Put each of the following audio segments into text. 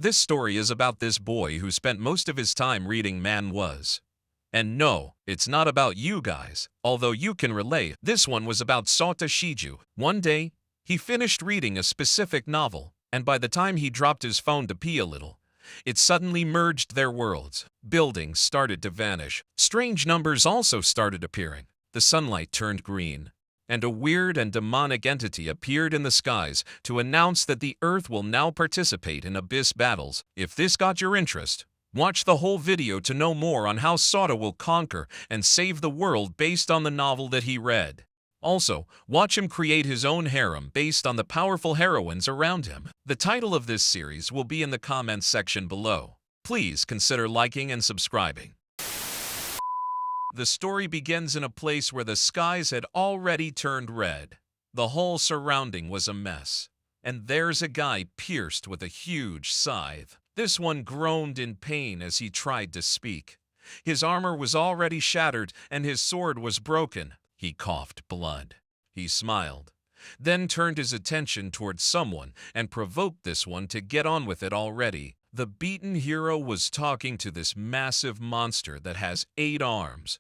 This story is about this boy who spent most of his time reading manhwas. And no, it's not about you guys, although you can relate. This one was about Sota Shiju. One day, he finished reading a specific novel, and by the time he dropped his phone to pee a little, it suddenly merged their worlds. Buildings started to vanish. Strange numbers also started appearing. The sunlight turned green, and a weird and demonic entity appeared in the skies to announce that the Earth will now participate in abyss battles. If this got your interest, watch the whole video to know more on how Sota will conquer and save the world based on the novel that he read. Also, watch him create his own harem based on the powerful heroines around him. The title of this series will be in the comments section below. Please consider liking and subscribing. The story begins in a place where the skies had already turned red. The whole surrounding was a mess. And there's a guy pierced with a huge scythe. This one groaned in pain as he tried to speak. His armor was already shattered and his sword was broken. He coughed blood. He smiled, then turned his attention towards someone and provoked this one to get on with it already. The beaten hero was talking to this massive monster that has 8 arms.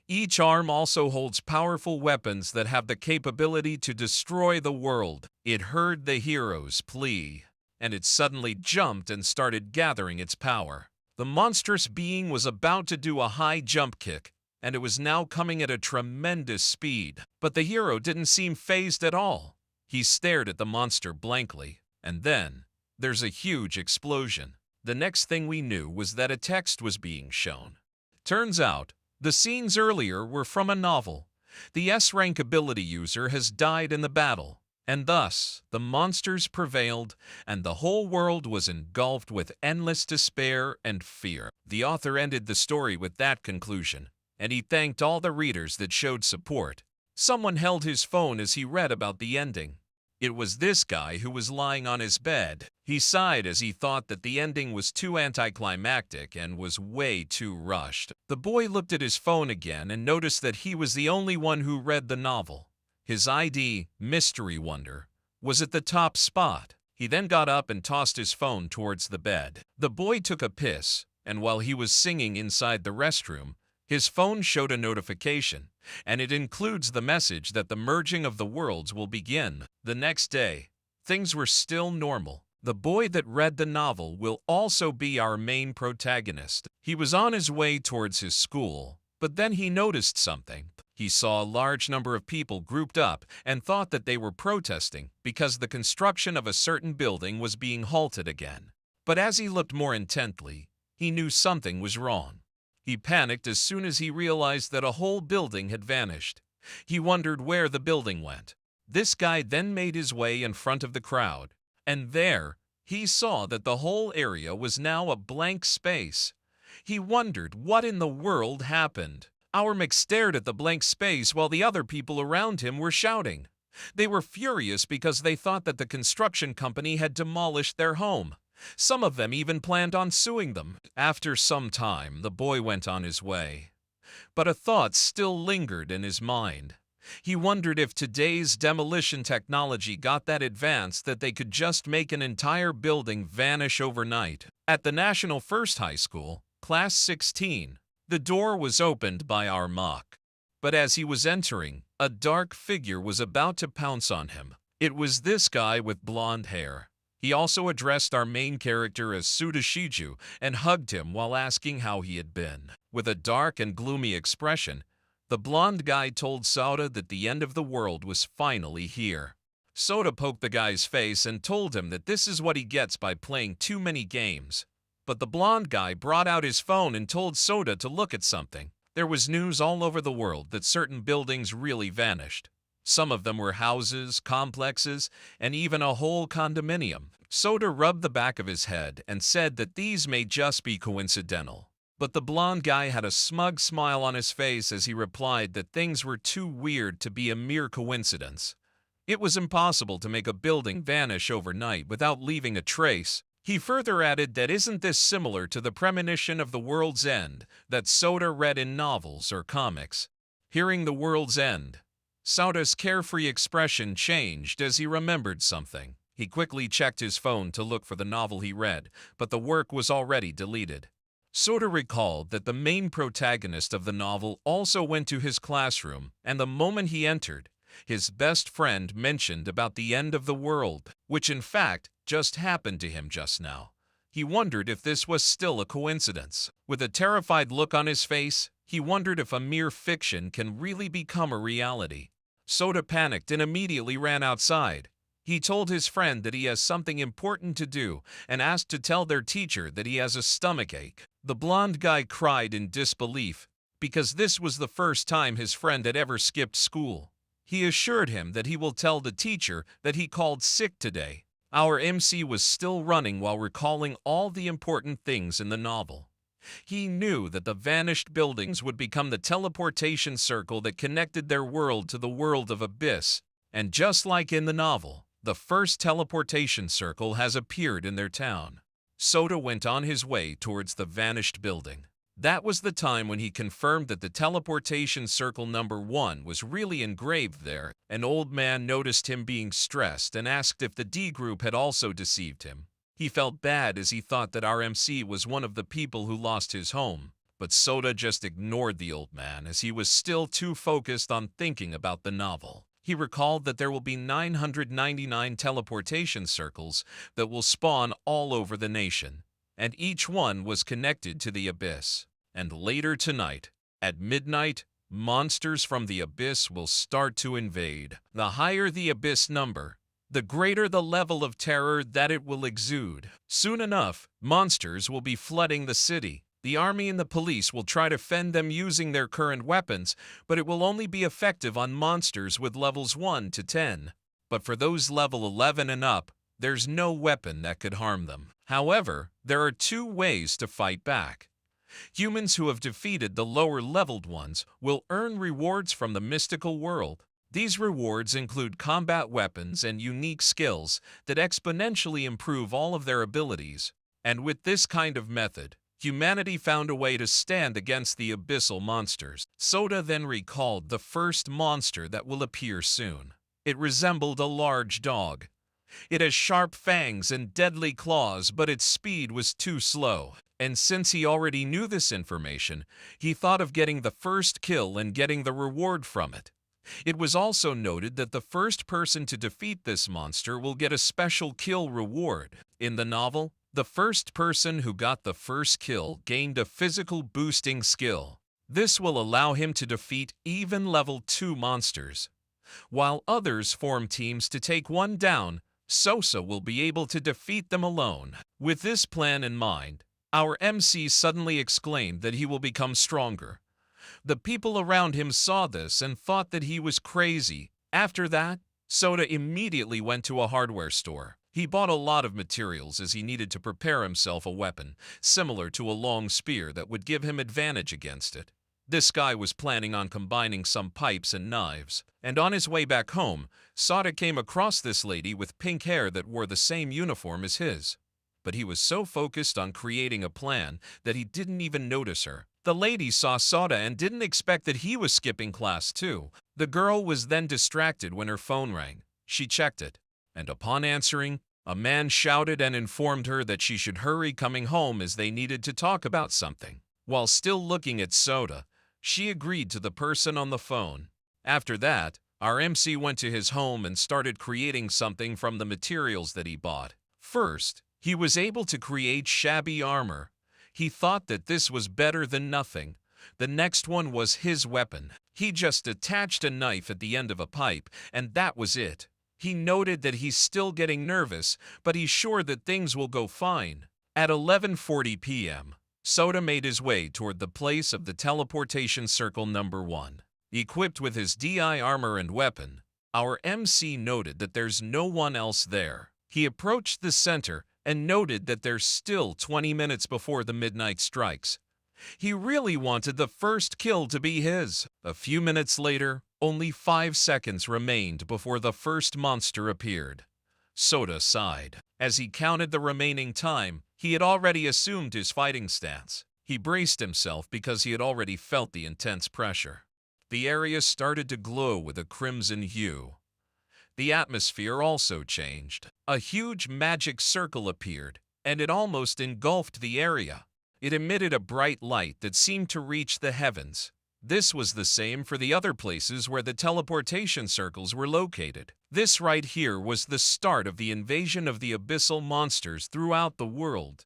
Each arm also holds powerful weapons that have the capability to destroy the world. It heard the hero's plea, and it suddenly jumped and started gathering its power. The monstrous being was about to do a high jump kick, and it was now coming at a tremendous speed. But the hero didn't seem fazed at all. He stared at the monster blankly, and then there's a huge explosion. The next thing we knew was that a text was being shown. Turns out, the scenes earlier were from a novel. The S-rank ability user has died in the battle, and thus the monsters prevailed, and the whole world was engulfed with endless despair and fear. The author ended the story with that conclusion, and he thanked all the readers that showed support. Someone held his phone as he read about the ending. It was this guy who was lying on his bed. He sighed as he thought that the ending was too anticlimactic and was way too rushed. The boy looked at his phone again and noticed that he was the only one who read the novel. His ID, Mystery Wonder, was at the top spot. He then got up and tossed his phone towards the bed. The boy took a piss, and while he was singing inside the restroom, his phone showed a notification, and it includes the message that the merging of the worlds will begin. The next day, things were still normal. The boy that read the novel will also be our main protagonist. He was on his way towards his school, but then he noticed something. He saw a large number of people grouped up and thought that they were protesting because the construction of a certain building was being halted again. But as he looked more intently, he knew something was wrong. He panicked as soon as he realized that a whole building had vanished. He wondered where the building went. This guy then made his way in front of the crowd, and there he saw that the whole area was now a blank space. He wondered what in the world happened. Our Mick stared at the blank space while the other people around him were shouting. They were furious because they thought that the construction company had demolished their home. Some of them even planned on suing them. After some time, the boy went on his way. But a thought still lingered in his mind. He wondered if today's demolition technology got that advanced that they could just make an entire building vanish overnight. At the National First High School, Class 16, the door was opened by our mock. But as he was entering, a dark figure was about to pounce on him. It was this guy with blonde hair. He also addressed our main character as Sota Shiju and hugged him while asking how he had been. With a dark and gloomy expression, the blonde guy told Sota that the end of the world was finally here. Sota poked the guy's face and told him that this is what he gets by playing too many games. But the blonde guy brought out his phone and told Sota to look at something. There was news all over the world that certain buildings really vanished. Some of them were houses, complexes, and even a whole condominium. Sota rubbed the back of his head and said that these may just be coincidental. But the blonde guy had a smug smile on his face as he replied that things were too weird to be a mere coincidence. It was impossible to make a building vanish overnight without leaving a trace. He further added that isn't this similar to the premonition of the world's end that Sota read in novels or comics. Hearing the world's end, Sota's carefree expression changed as he remembered something. He quickly checked his phone to look for the novel he read, but the work was already deleted. Soda recalled that the main protagonist of the novel also went to his classroom, and the moment he entered, his best friend mentioned about the end of the world, which in fact just happened to him just now. He wondered if this was still a coincidence. With a terrified look on his face, he wondered if a mere fiction can really become a reality. Soda panicked and immediately ran outside. He told his friend that he has something important to do and asked to tell their teacher that he has a stomachache. The blonde guy cried in disbelief because this was the first time his friend had ever skipped school. He assured him that he will tell the teacher that he called sick today. Our MC was still running while recalling all the important things in the novel. He knew that the vanished buildings would become the teleportation circle that connected their world to the world of Abyss. And just like in the novel, the first teleportation circle has appeared in their town. Soda went on his way towards the vanished building. That was the time when he confirmed that the teleportation circle number 1 was really engraved there. An old man noticed him being stressed and asked if the D group had also deceived him. He felt bad as he thought that our MC was one of the people who lost his home, but Soda just ignored the old man as he was still too focused on thinking about the novel. He recalled that there will be 999 teleportation circles that will spawn all over the nation, and each one was connected to the Abyss. And later tonight, at midnight, monsters from the Abyss will start to invade. The higher the Abyss number, the greater the level of terror that it will exude. Soon enough, monsters will be flooding the city. The army and the police will try to fend them using their current weapons, but it will only be effective on monsters with levels 1 to 10. But for those level 11 and up, there's no weapon that could harm them. However, there are 2 ways to fight back. Humans who have defeated the lower-leveled ones will earn rewards from the mystical world. These rewards include combat weapons and unique skills that exponentially improve all of their abilities. And with this kind of method, humanity found a way to stand against the abyssal monsters. Soda then recalled the first monster that will appear soon. It resembled a large dog. It has sharp fangs and deadly claws, but its speed was too slow. And since he already knew this information, he thought of getting the first kill and getting the reward from it. It was also noted that the first person to defeat this monster will get a special kill reward. In the novel, the first person who got the first kill gained a physical boosting skill. This will allow him to defeat even level 2 monsters. While others form teams to take one down, Sosa will be able to defeat them alone. With this plan in mind, our MC suddenly exclaimed that he will become stronger. The people around him saw this and thought that he was crazy. After that, Soda immediately went to a hardware store. He bought a lot of materials as he needed to prepare himself a weapon, similar to a long spear that would give him advantage against it. This guy was planning on combining some pipes and knives, and on his way back home, Soda came across this lady with pink hair that wore the same uniform as his. But he was so focused on creating a plan that he didn't even notice her. The lady saw Soda and didn't expect that he was skipping class too. The girl was then distracted when her phone rang. She checked it, and upon answering, a man shouted and informed her that she should hurry coming home as they needed to talk about something. While still looking at Soda, she agreed to the person on the phone. After that, our MC went to his home and started creating something from the materials that he bought. First, he was able to create shabby armor. He thought that this was better than nothing. The next one was his weapon. He just attached a knife at the end of a pipe, and that was it. He noted that he's still getting nervous, but he's sure that things will go fine. At 11:40 p.m., Soda made his way toward the place of the teleportation circle number 1. Equipped with his DI armor and weapon, our MC noted that there's no one else there. He approached the center and noted that there's still 20 minutes before the midnight strikes. He really wanted the first kill to be his. A few minutes later, only 5 seconds remained before the first monster appeared. Soda sighed. As he counted the remaining time, he had already assumed his fighting stance. He braced himself because he had already felt the intense pressure. The area started to glow with a crimson hue. The atmosphere also changed. A huge magic circle appeared, and it almost engulfed the area. It emitted a bright light that seemed to reach the heavens. This was the same for the other places where the teleportation circles were located. This right here was the start of the invasion of the abyssal monsters throughout the world.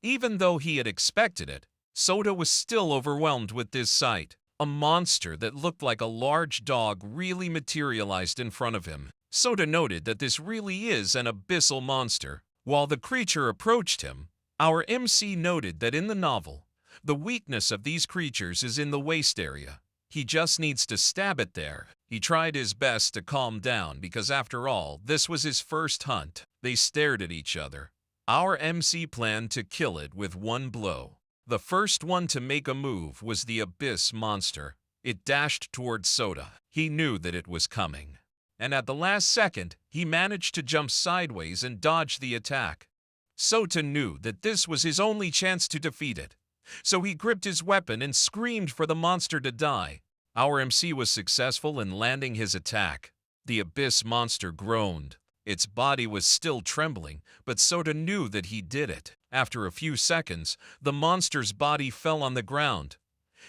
Even though he had expected it, Sota was still overwhelmed with this sight. A monster that looked like a large dog really materialized in front of him. Sota noted that this really is an abyssal monster. While the creature approached him, our MC noted that in the novel, the weakness of these creatures is in the waist area. He just needs to stab it there. He tried his best to calm down because after all, this was his first hunt. They stared at each other. Our MC planned to kill it with one blow. The first one to make a move was the abyss monster. It dashed towards Sota. He knew that it was coming. And at the last second, he managed to jump sideways and dodge the attack. Sota knew that this was his only chance to defeat it. So he gripped his weapon and screamed for the monster to die. Our MC was successful in landing his attack. The abyss monster groaned. Its body was still trembling, but Sota knew that he did it. After a few seconds, the monster's body fell on the ground.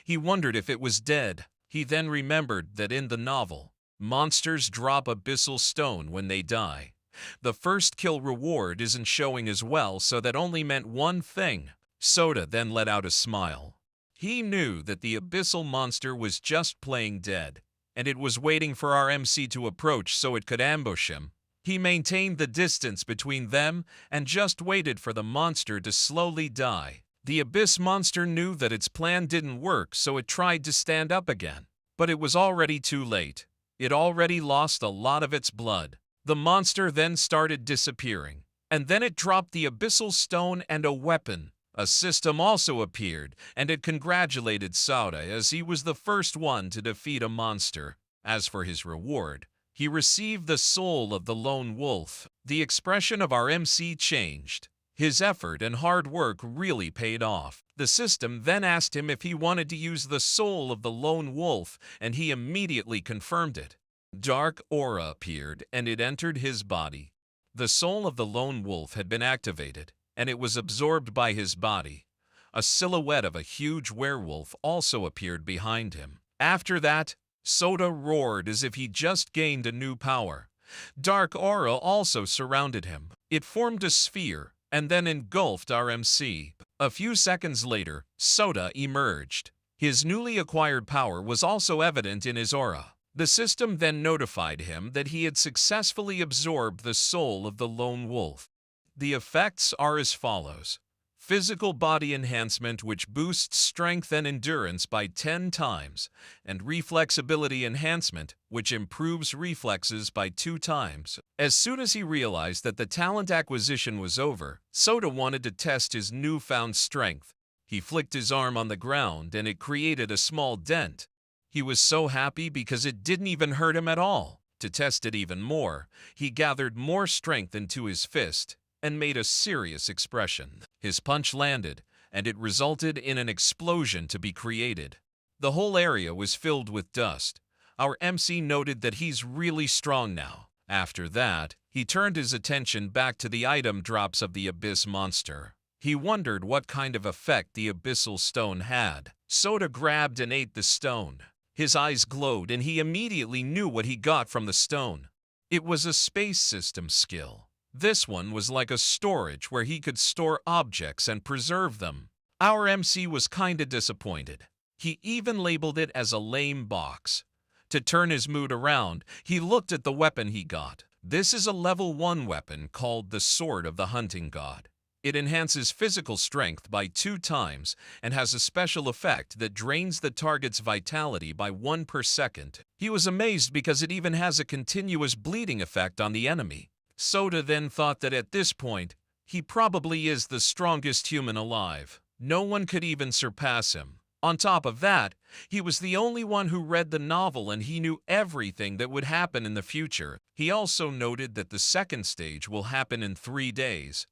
He wondered if it was dead. He then remembered that in the novel, monsters drop abyssal stone when they die. The first kill reward isn't showing as well, so that only meant one thing. Sota then let out a smile. He knew that the abyssal monster was just playing dead, and it was waiting for our MC to approach so it could ambush him. He maintained the distance between them and just waited for the monster to slowly die. The abyss monster knew that its plan didn't work, so it tried to stand up again. But it was already too late. It already lost a lot of its blood. The monster then started disappearing, and then it dropped the abyssal stone and a weapon. A system also appeared, and it congratulated Sota as he was the first one to defeat a monster. As for his reward, he received the soul of the lone wolf. The expression of our MC changed. His effort and hard work really paid off. The system then asked him if he wanted to use the soul of the lone wolf, and he immediately confirmed it. Dark aura appeared, and it entered his body. The soul of the lone wolf had been activated, and it was absorbed by his body. A silhouette of a huge werewolf also appeared behind him. After that, Sota roared as if he just gained a new power. Dark aura also surrounded him. It formed a sphere and then engulfed our MC. A few seconds later, Sota emerged. His newly acquired power was also evident in his aura. The system then notified him that he had successfully absorbed the soul of the lone wolf. The effects are as follows. Physical body enhancement, which boosts strength and endurance by 10 times, and reflexability enhancement, which improves reflexes by 2 times. As soon as he realized that the talent acquisition was over, Sota wanted to test his newfound strength. He flicked his arm on the ground and it created a small dent. He was so happy because it didn't even hurt him at all. To test it even more, he gathered more strength into his fist and made a serious expression. His punch landed, and it resulted in an explosion to be created. The whole area was filled with dust. Our MC noted that he's really strong now. After that, he turned his attention back to the item drops of the abyss monster. He wondered what kind of effect the abyssal stone had. Sota grabbed and ate the stone. His eyes glowed, and he immediately knew what he got from the stone. It was a space system skill. This one was like a storage where he could store objects and preserve them. Our MC was kinda disappointed. He even labeled it as a lame box. To turn his mood around, he looked at the weapon he got. This is a level 1 weapon called the Sword of the Hunting God. It enhances physical strength by 2 times and has a special effect that drains the target's vitality by 1 per second. He was amazed because it even has a continuous bleeding effect on the enemy. Sota then thought that at this point, he probably is the strongest human alive. No one could even surpass him. On top of that, he was the only one who read the novel and he knew everything that would happen in the future. He also noted that the second stage will happen in 3 days.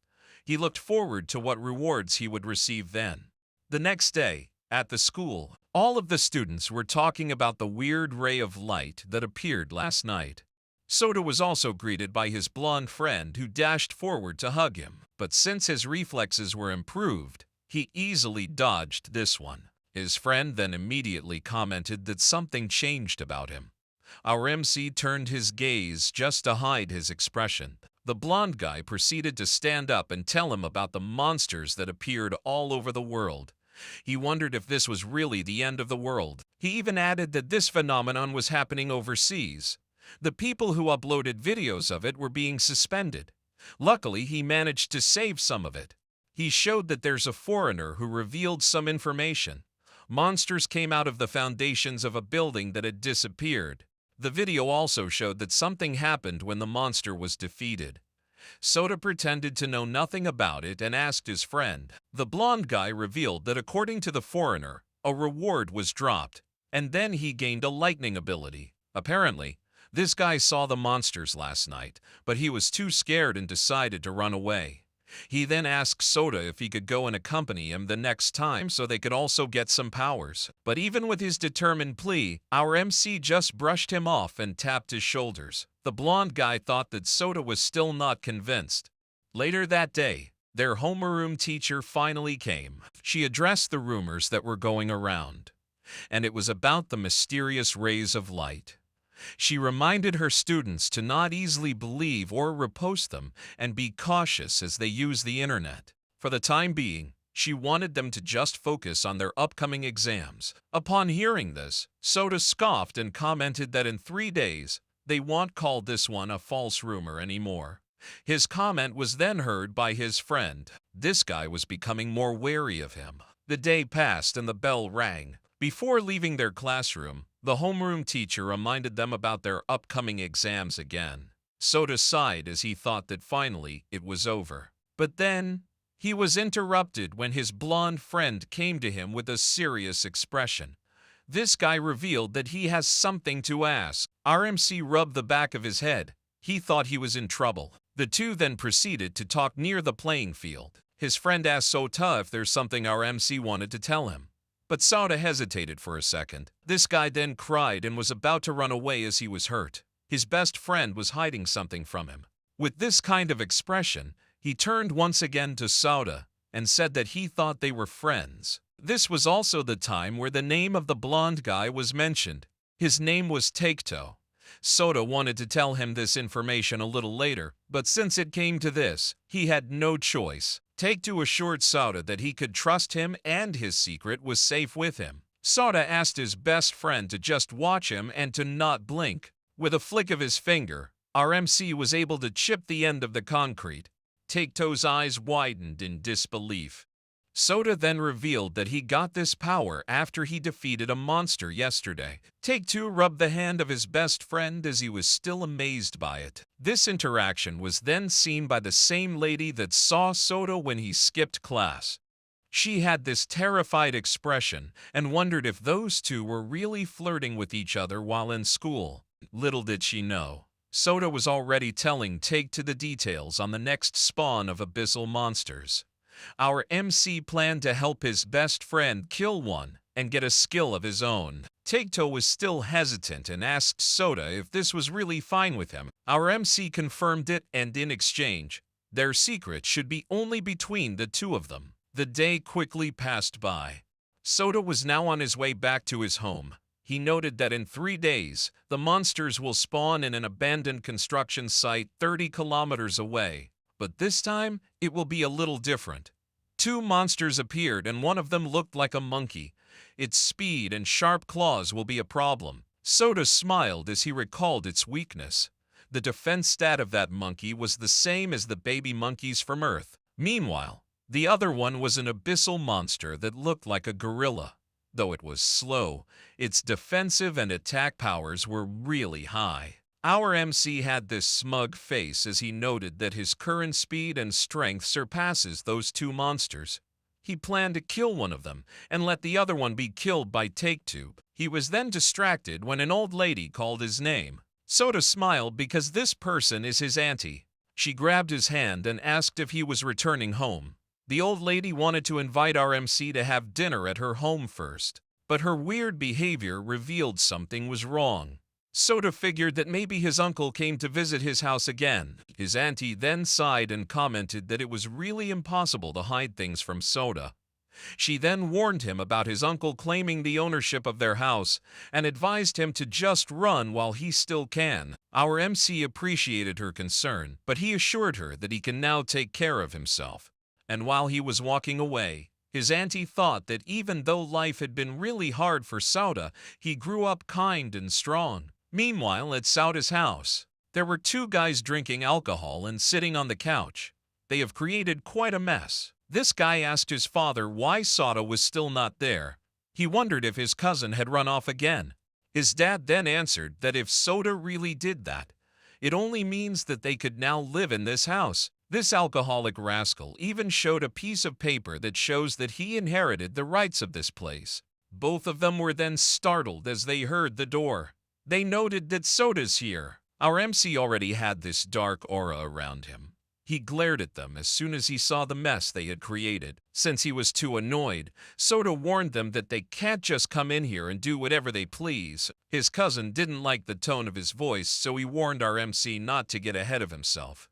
He looked forward to what rewards he would receive then. The next day, at the school, all of the students were talking about the weird ray of light that appeared last night. Soda was also greeted by his blonde friend who dashed forward to hug him. But since his reflexes were improved, he easily dodged this one. His friend then immediately commented that something changed about him. Our MC turned his gaze just to hide his expression. The blonde guy proceeded to stand up and tell him about the monsters that appeared all over the world. He wondered if this was really the end of the world. He even added that this phenomenon was happening overseas. The people who uploaded videos of it were being suspended. Luckily, he managed to save some of it. He showed that there's a foreigner who revealed some information. Monsters came out of the foundations of a building that had disappeared. The video also showed that something happened when the monster was defeated. Soda pretended to know nothing about it and asked his friend. The blonde guy revealed that according to the foreigner, a reward was dropped, and then he gained a lightning ability. Apparently, this guy saw the monsters last night, but he was too scared and decided to run away. He then asked Soda if he could go and accompany him the next time so they could also get some powers. But even with his determined plea, our MC just brushed him off and tapped his shoulders. The blonde guy thought that Soda was still not convinced. Later that day, their homeroom teacher finally came. She addressed the rumors that were going around, and it was about the mysterious rays of light. She reminded her students to not easily believe or repost them and be cautious as they use the internet. For the time being, she wanted them to just focus on their upcoming exams. Upon hearing this, Soda scoffed and commented that in 3 days, they won't call this one a false rumor anymore. His comment was then heard by his friend. This guy was becoming more wary of him. The day passed and the bell rang. Before leaving their classroom, the homeroom teacher reminded them about their upcoming exams again. Soda sighed as he thought that finally it was over. But then, he was interrupted when his blonde friend came to him with a serious expression. This guy revealed that he has something to ask. RMC rubbed the back of his head. He thought he was in trouble. The two then proceeded to talk near the playing field. His friend asked Soda if there's something RMC wanted to tell him. But Soda hesitated for a second. This guy then cried and was about to run away as he was hurt. His best friend was hiding something from him. With this kind of expression, he turned once again to Soda and said that he thought they were friends. This was also the time where the name of the blonde guy was mentioned. His name was Taketo. Soda wanted to tell him this information a little later, but since it came to this, he had no choice. Taketo assured Soda that he could trust him and his secret was safe with him. Soda asked his best friend to just watch him and to not blink. With a flick of his finger, our MC was able to chip the end of the concrete. Taketo's eyes widened in disbelief. Soda then revealed that he got this power after he defeated a monster yesterday. Take-Two rubbed the hand of his best friend as he was still amazed by it. This interaction was then seen by the same lady that saw Soda when he skipped class. She had this terrified expression and wondered if those two were really flirting with each other while in school. Little did she know, Soda was already telling Take-Two the details on the next spawn of abyssal monsters. Our MC planned to help his best friend kill one and get a skill of his own. Take-Two was still hesitant and asked Soda if this was really fine with him. Our MC confirmed it, and in exchange, their secret should be only between the two of them. The day quickly passed by. Soda was now on his way back to his home. He noted that in 3 days, the monsters will spawn in an abandoned construction site 30 kilometers away. But this time, it will be a little different. 2 monsters appeared and one of them looked like a monkey. Its speed and sharp claws will be a problem. Soda smiled as he recalled its weakness. The defense stat of that monkey was the same as the baby monkeys from Earth. Meanwhile, the other one was an abyssal monster that looked like a gorilla. Though it was slow, its defensive and attack powers were really high. Our MC had this smug face as he noted that his current speed and strength surpasses those 2 monsters. He planned to kill one of them and let the other one be killed by Take-Two. He was then distracted when an old lady called his name. Soda smiled because this person is his auntie. She grabbed his hand and asked if he was returning home. The old lady wanted to invite our MC to have dinner at her home first, but her weird behavior revealed something was wrong. Soda figured that maybe his uncle came to visit his house again. His auntie then sighed and commented that it was really impossible to hide things from Soda. She then warned him about his uncle claiming the ownership of their house and advised him to just run while he still can. Our MC appreciated her concern, but he assured her that he can now take care of himself. And while he was walking away, his auntie thought that even though life had been really hard for Soda, he grew up kind and strong. Meanwhile, at Soda's house, there were two guys drinking alcohol and sitting on the couch. They have created quite a mess. This guy asked his father why Soda was still not there. He wondered if his cousin had run off again. His dad then answered that if Soda really did that, it only means that they could now live in this house. This alcoholic rascal even showed a piece of paper that shows that he inherited the rights of this place. Both of them were then startled as they heard the door. They noted that Soda's here. Our MC already had this dark aura around him. He glared at them as soon as he saw the mess they had created. Since he was too annoyed, Soda warned them that they can't just come in here and do whatever they please. His cousin didn't like the tone of his voice, so he warned our MC not to get ahead of himself.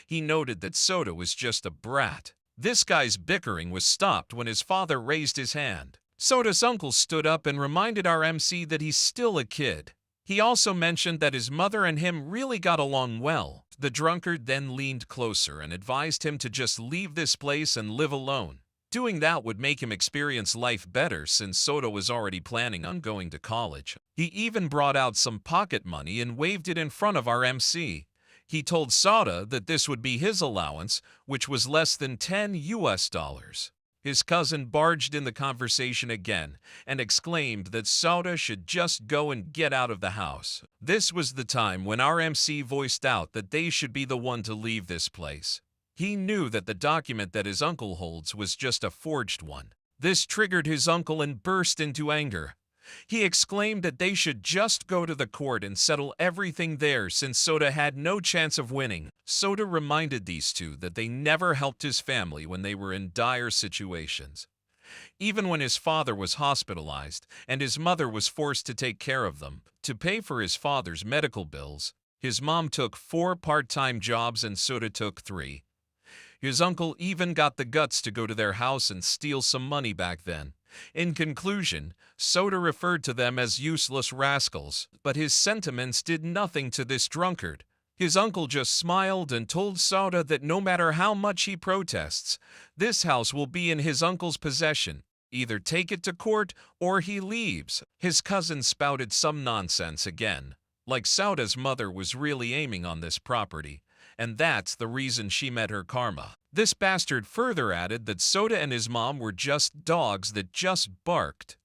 He noted that Soda was just a brat. This guy's bickering was stopped when his father raised his hand. Soda's uncle stood up and reminded our MC that he's still a kid. He also mentioned that his mother and him really got along well. The drunkard then leaned closer and advised him to just leave this place and live alone. Doing that would make him experience life better since Soda was already planning on going to college. He even brought out some pocket money and waved it in front of our MC. He told Soda that this would be his allowance, which was less than $10. His cousin barged in the conversation again and exclaimed that Soda should just go and get out of the house. This was the time when our MC voiced out that they should be the one to leave this place. He knew that the document that his uncle holds was just a forged one. This triggered his uncle and burst into anger. He exclaimed that they should just go to the court and settle everything there since Soda had no chance of winning. Soda reminded these two that they never helped his family when they were in dire situations. Even when his father was hospitalized and his mother was forced to take care of them, to pay for his father's medical bills, his mom took 4 part-time jobs and Soda took 3. His uncle even got the guts to go to their house and steal some money back then. In conclusion, Soda referred to them as useless rascals, but his sentiments did nothing to this drunkard. His uncle just smiled and told Soda that no matter how much he protests, this house will be in his uncle's possession. Either take it to court or he leaves. His cousin spouted some nonsense again, like Soda's mother was really aiming on this property, and that's the reason she met her karma. This bastard further added that Soda and his mom were just dogs that just barked.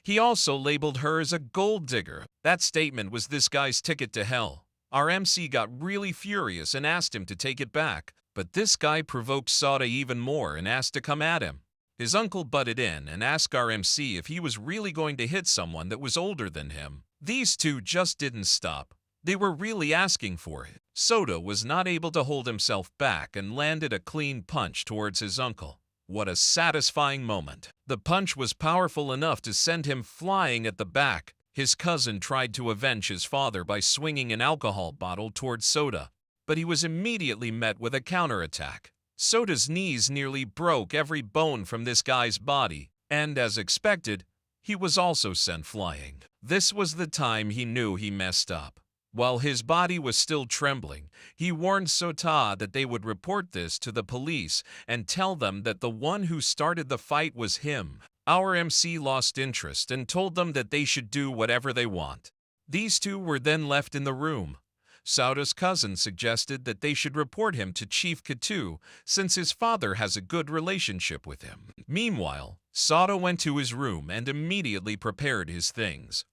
He also labeled her as a gold digger. That statement was this guy's ticket to hell. Our MC got really furious and asked him to take it back, but this guy provoked Soda even more and asked to come at him. His uncle butted in and asked our MC if he was really going to hit someone that was older than him. These two just didn't stop. They were really asking for it. Soda was not able to hold himself back and landed a clean punch towards his uncle. What a satisfying moment. The punch was powerful enough to send him flying at the back. His cousin tried to avenge his father by swinging an alcohol bottle towards Soda, but he was immediately met with a counterattack. Soda's knees nearly broke every bone from this guy's body, and as expected, he was also sent flying. This was the time he knew he messed up. While his body was still trembling, he warned Sota that they would report this to the police and tell them that the one who started the fight was him. Our MC lost interest and told them that they should do whatever they want. These two were then left in the room. Soda's cousin suggested that they should report him to Chief Katu since his father has a good relationship with him. Meanwhile, Soda went to his room and immediately prepared his things.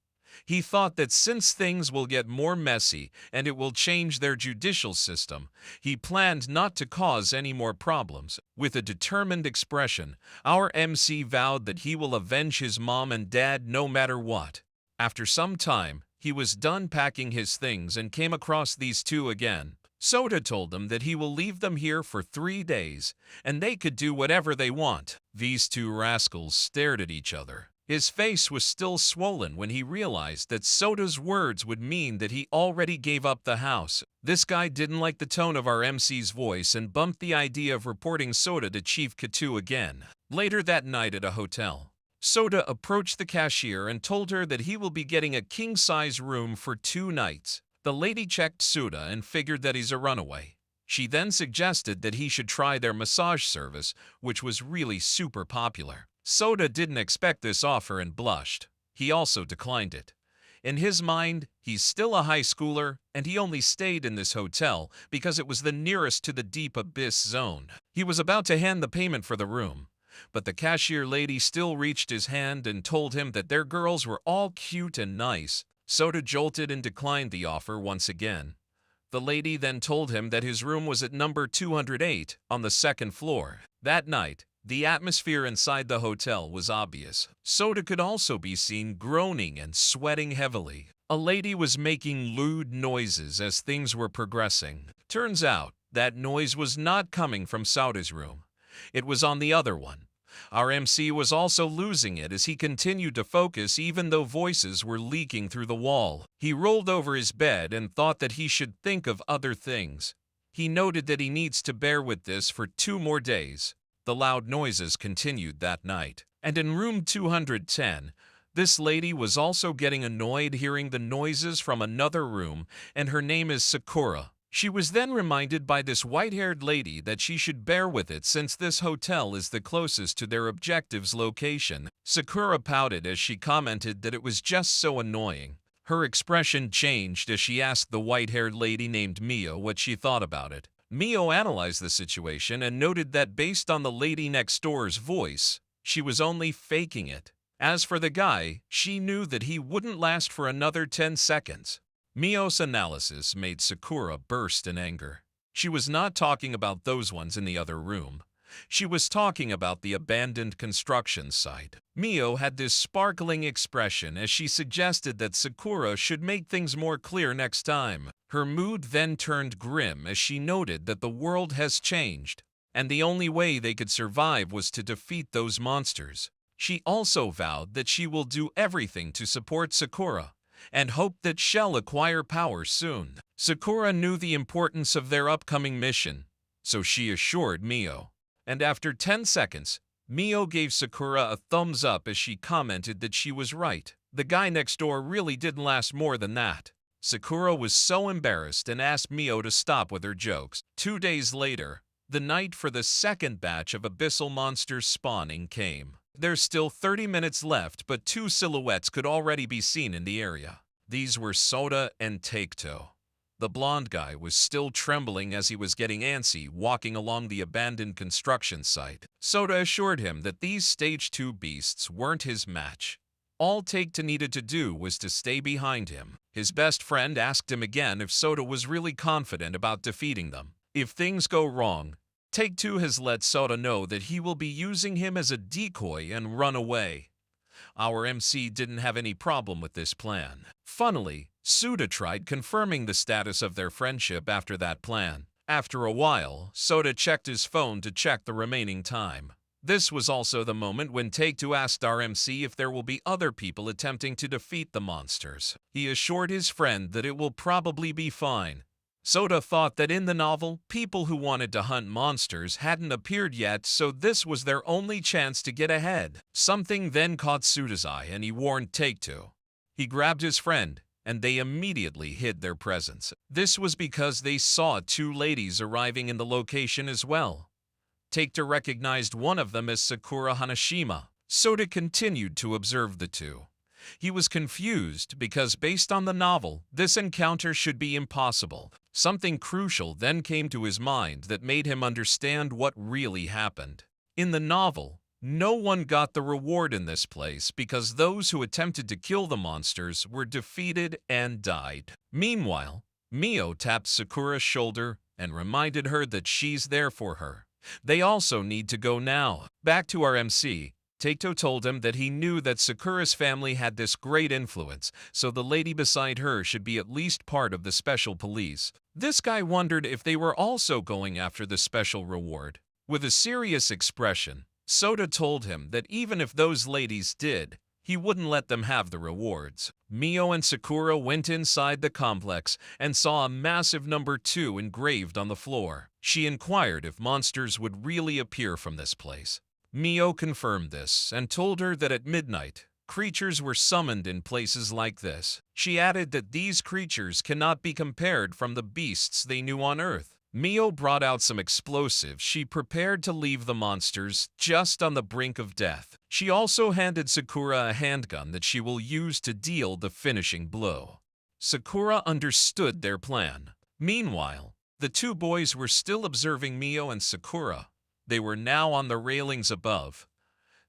He thought that since things will get more messy and it will change their judicial system, he planned not to cause any more problems. With a determined expression, our MC vowed that he will avenge his mom and dad no matter what. After some time, he was done packing his things and came across these two again. Soda told them that he will leave them here for 3 days, and they could do whatever they want. These two rascals stared at each other. His face was still swollen when he realized that Soda's words would mean that he already gave up the house. This guy didn't like the tone of our MC's voice and bumped the idea of reporting Soda to Chief Katu again. Later that night at a hotel, Soda approached the cashier and told her that he will be getting a king-size room for 2 nights. The lady checked Soda and figured that he's a runaway. She then suggested that he should try their massage service, which was really super popular. Soda didn't expect this offer and blushed. He also declined it. In his mind, he's still a high schooler, and he only stayed in this hotel because it was the nearest to the deep abyss zone. He was about to hand the payment for the room, but the cashier lady still reached his hand and told him that their girls were all cute and nice. Soda jolted and declined the offer once again. The lady then told him that his room was at number 208 on the 2nd floor. That night, the atmosphere inside the hotel was obvious. Soda could also be seen groaning and sweating heavily. A lady was making lewd noises as things were progressing. Turns out, that noise was not coming from Soda's room. It was on the other one. Our MC was also losing it as he continued to focus even though voices were leaking through the wall. He rolled over his bed and thought that he should think of other things. He noted that he needs to bear with this for 2 more days. The loud noises continued that night. And in room 210, this lady was also getting annoyed hearing the noises from another room, and her name is Sakura. She was then reminded by this white-haired lady that she should bear with it since this hotel is the closest to their objective's location. Sakura pouted as she commented that it was just so annoying. Her expression changed as she asked the white-haired lady named Mio what she thought about it. Mio analyzed the situation and noted that based on the lady next door's voice, she was only faking it. As for the guy, she knew that he wouldn't last for another 10 seconds. Mio's analysis made Sakura burst in anger. She was not talking about those ones in the other room. She was talking about the abandoned construction site. Mio had this sparkling expression as she suggested that Sakura should make things more clear next time. Her mood then turned grim as she noted that the world has changed, and the only way they could survive was to defeat those monsters. She also vowed that she will do everything to support Sakura, and hoped that she'll acquire power soon. Sakura knew the importance of their upcoming mission, so she assured Mio. And after 10 seconds, Mio gave Sakura a thumbs up as she commented that she was right. The guy next door really didn't last more than that. Sakura was so embarrassed and asked Mio to stop with her jokes. 2 days later, the night for the second batch of abyssal monsters spawning came. There's still 30 minutes left, but 2 silhouettes could already be seen in the area. These were Soda and Taketo. The blonde guy was still trembling as he was getting antsy walking along the abandoned construction site. Soda assured him that these Stage 2 beasts weren't his match. All Taketo needed to do was to stay behind him. His best friend asked him again if Soda was really confident about defeating them. If things go wrong, Take-Two has let Soda know that he will be using him as a decoy and run away. Our MC didn't have any problem with this plan. Funnily, Soda tried confirming the status of their friendship after that plan. After a while, Soda checked his phone to check the remaining time. This was also the moment when Take-Two asked our MC if there will be other people attempting to defeat the monsters. He assured his friend that it will probably be fine. Soda thought that in the novel, people who wanted to hunt monsters hadn't appeared yet, so this was their only chance to get ahead. Something then caught Soda's eye and he warned Take-Two. He grabbed his friend, and they immediately hid their presence. This was because they saw 2 ladies arriving in the location as well. Take-Two recognized one of them as Sakura Hanashima. Soda continued to observe the 2. He was confused because based on the novel, this encounter should be impossible. Something crucial then came to his mind that made him understand what really happened. In the novel, no one got the reward in this place because those who attempted to kill the monsters were defeated and died. Meanwhile, Mio tapped Sakura's shoulder and reminded her that she's there for her. They also need to go now. Back to our MC. Take-Two told him that he knew that Sakura's family had this great influence, so the lady beside her should be at least part of the special police. This guy wondered if they were also going after the special reward. With a serious expression, Soda told him that even if those ladies did, he wouldn't let them have the rewards. Mio and Sakura went inside the complex and saw a massive number 2 engraved on the floor. She inquired if monsters would really appear from this place. Mio confirmed this and told her that at midnight, creatures were summoned in places like this. She added that these creatures cannot be compared from the beasts they knew on Earth. Mio brought out some explosives she prepared to leave the monsters just on the brink of death. She also handed Sakura a handgun that she will use to deal the finishing blow. Sakura understood their plan. Meanwhile, the two boys were still observing Mio and Sakura. They were now on the railings above.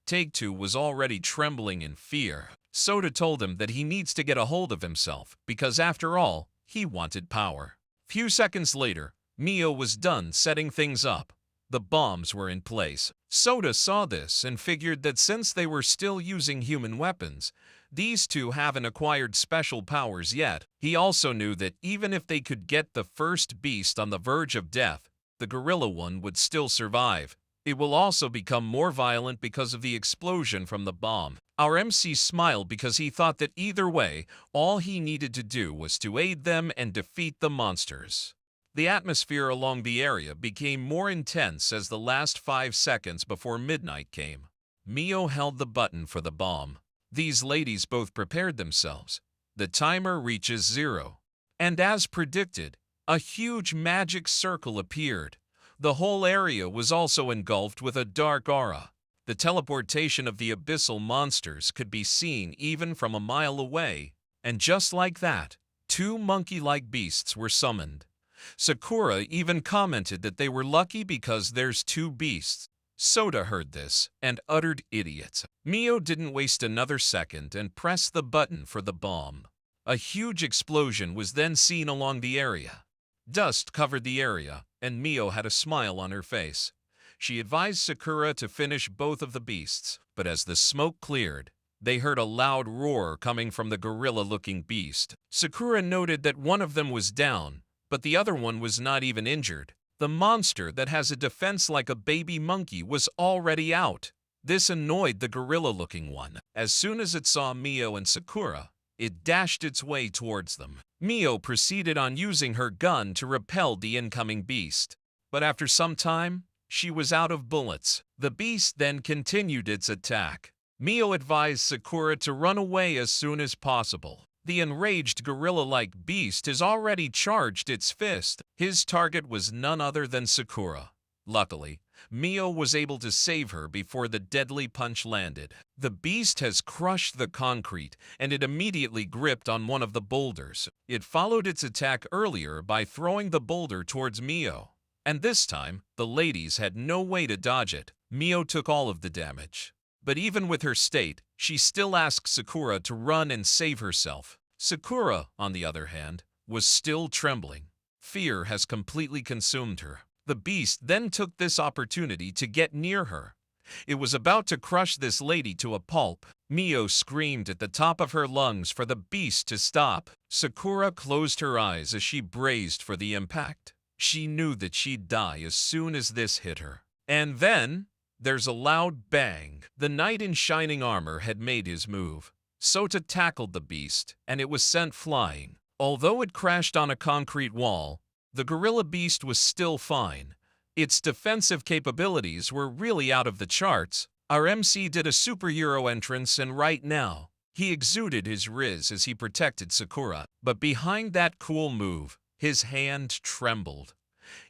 Take-Two was already trembling in fear. Sota told him that he needs to get a hold of himself because, after all, he wanted power. Few seconds later, Mio was done setting things up. The bombs were in place. Sota saw this and figured that since they were still using human weapons, these two haven't acquired special powers yet. He also knew that even if they could get the first beast on the verge of death, the gorilla one would still survive. It will also become more violent because of the explosion from the bomb. Our MC smiled because he thought that either way, all he needed to do was to aid them and defeat the monsters. The atmosphere along the area became more intense as the last 5 seconds before midnight came. Mio held the button for the bomb. These ladies both prepared themselves. The timer reaches 0. And as predicted, a huge magic circle appeared. The whole area was also engulfed with a dark aura. The teleportation of the abyssal monsters could be seen even from a mile away. And just like that, 2 monkey-like beasts were summoned. Sakura even commented that they were lucky because there's 2 beasts. Sota heard this and uttered idiots. Mio didn't waste another second and pressed the button for the bomb. A huge explosion was then seen along the area. Dust covered the area, and Mio had a smile on her face. She advised Sakura to finish both of the beasts, but as the smoke cleared, they heard a loud roar coming from the gorilla-looking beast. Sakura noted that one of them was down, but the other one was not even injured. The monster that has a defense like a baby monkey was already out. This annoyed the gorilla-looking one. As soon as it saw Mio and Sakura, it dashed its way towards them. Mio proceeded on using her gun to repel the incoming beast. But after some time, she was out of bullets. The beast then continued its attack. Mio advised Sakura to run away as soon as possible. The enraged gorilla-like beast has already charged its fist. His target was none other than Sakura. Luckily, Mio was able to save her before the deadly punch landed. The beast has crushed the concrete, and it immediately gripped on one of the boulders. It followed its attack earlier by throwing the boulder towards Mio. And this time, the ladies had no way to dodge it. Mio took all of the damage. But even with her state, she still asked Sakura to run and save herself. Sakura, on the other hand, was still trembling. Fear has completely consumed her. The beast then took this opportunity to get near her. It was about to crush this lady to a pulp. Mio screamed at the top of her lungs for the beast to stop. Sakura closed her eyes as she braced for the impact. She knew that she'd die as soon as this hit her. And then there's a loud bang. The knight in shining armor had made his move. Sota tackled the beast, and it was sent flying. Although it crashed on a concrete wall, the gorilla beast was still fine. Its defensive capabilities were really out of the charts. Our MC did a superhero entrance, and right now, he exuded his riz as he protected Sakura. But behind that cool move, his hand trembled.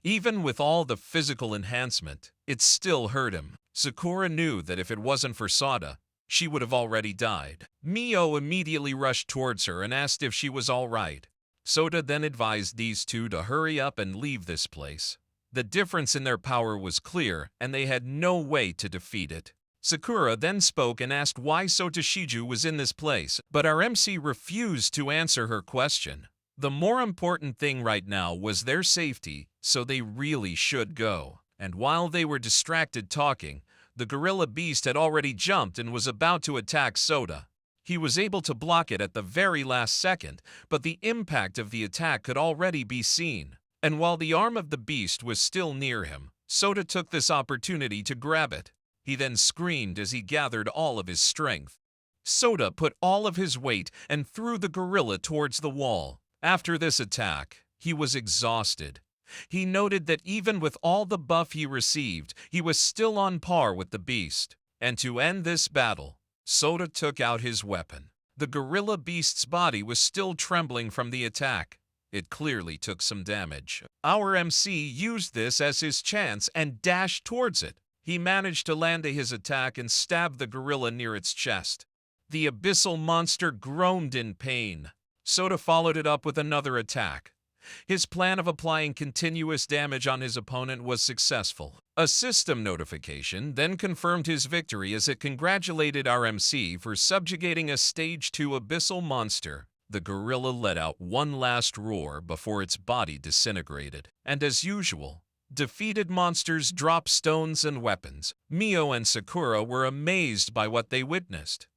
Even with all the physical enhancement, it still hurt him. Sakura knew that if it wasn't for Sota, she would have already died. Mio immediately rushed towards her and asked if she was all right. Sota then advised these two to hurry up and leave this place. The difference in their power was clear, and they had no way to defeat it. Sakura then spoke and asked why Sota Shiju was in this place, but our MC refused to answer her question. The more important thing right now was their safety, so they really should go. And while they were distracted talking, the gorilla beast had already jumped and was about to attack Sota. He was able to block it at the very last second, but the impact of the attack could already be seen. And while the arm of the beast was still near him, Sota took this opportunity to grab it. He then screamed as he gathered all of his strength. Soda put all of his weight and threw the gorilla towards the wall. After this attack, he was exhausted. He noted that even with all the buff he received, he was still on par with the beast. And to end this battle, Soda took out his weapon. The gorilla beast's body was still trembling from the attack. It clearly took some damage. Our MC used this as his chance and dashed towards it. He managed to land his attack and stabbed the gorilla near its chest. The abyssal monster groaned in pain. Soda followed it up with another attack. His plan of applying continuous damage on his opponent was successful. A system notification then confirmed his victory as it congratulated our MC for subjugating a Stage 2 abyssal monster. The gorilla let out one last roar before its body disintegrated. And as usual, defeated monsters dropped stones and weapons. Mio and Sakura were amazed by what they witnessed.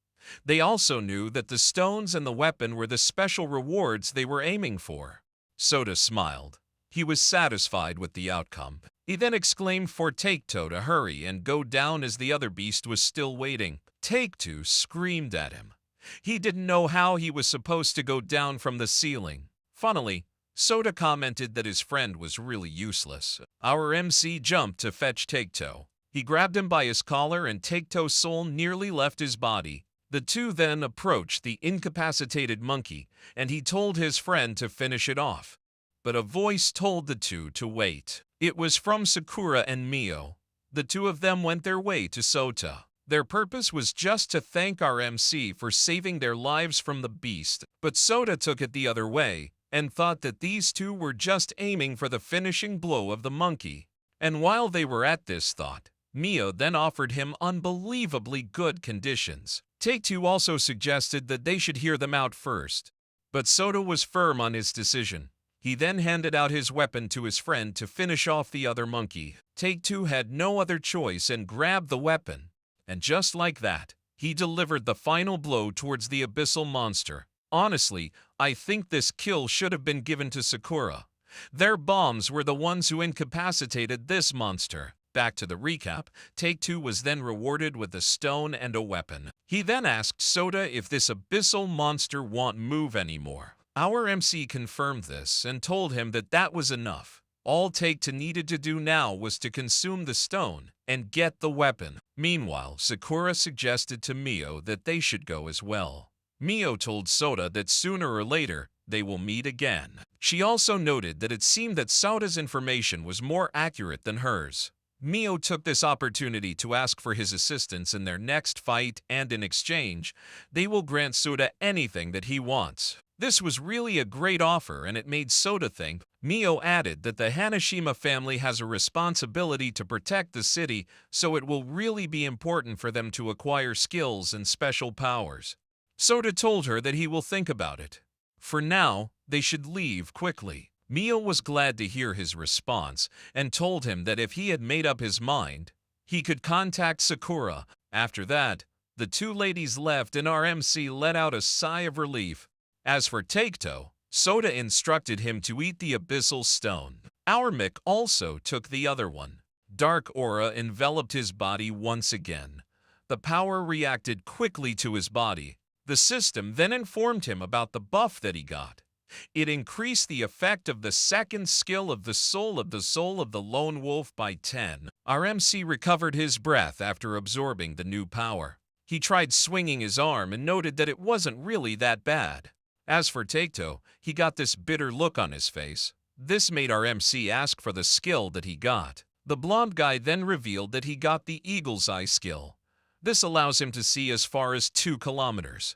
They also knew that the stones and the weapon were the special rewards they were aiming for. Soda smiled. He was satisfied with the outcome. He then exclaimed for Take-Two to hurry and go down as the other beast was still waiting. Take-Two screamed at him. He didn't know how he was supposed to go down from the ceiling. Funnily, Soda commented that his friend was really useless. Our MC jumped to fetch Take-Two. He grabbed him by his collar and Take-Two's soul nearly left his body. The two then approached the incapacitated monkey, and he told his friend to finish it off. But a voice told the two to wait. It was from Sakura and Mio. The two of them went their way to Sota. Their purpose was just to thank our MC for saving their lives from the beast, but Soda took it the other way and thought that these two were just aiming for the finishing blow of the monkey. And while they were at this thought, Mio then offered him unbelievably good conditions. Take-Two also suggested that they should hear them out first, but Soda was firm on his decision. He then handed out his weapon to his friend to finish off the other monkey. Take-Two had no other choice and grabbed the weapon, and just like that, he delivered the final blow towards the abyssal monster. Honestly, I think this kill should have been given to Sakura. Their bombs were the ones who incapacitated this monster. Back to the recap, Take-Two was then rewarded with a stone and a weapon. He then asked Soda if this abyssal monster won't move anymore. Our MC confirmed this and told him that that was enough. All Take-Two needed to do now was to consume the stone and get the weapon. Meanwhile, Sakura suggested to Mio that they should go as well. Mio told Soda that sooner or later, they will meet again. She also noted that it seemed that Soda's information was more accurate than hers. Mio took this opportunity to ask for his assistance in their next fight, and in exchange, they will grant Soda anything that he wants. This was really a great offer, and it made Soda think. Mio added that the Hanashima family has a responsibility to protect the city, so it will really be important for them to acquire skills and special powers. Soda told her that he will think about it. For now, they should leave quickly. Mio was glad to hear his response and told him that if he had made up his mind, he could contact Sakura. After that, the two ladies left and our MC let out a sigh of relief. As for Take-Two, Soda instructed him to eat the abyssal stone. Our Mick also took the other one. Dark aura enveloped his body once again. The power reacted quickly to his body. The system then informed him about the buff that he got. It increased the effect of the second skill of the soul of the lone wolf by 10. Our MC recovered his breath after absorbing the new power. He tried swinging his arm and noted that it wasn't really that bad. As for Take-Two, he got this bitter look on his face. This made our MC ask for the skill that he got. The blonde guy then revealed that he got the Eagle's Eye skill. This allows him to see as far as 2 kilometers.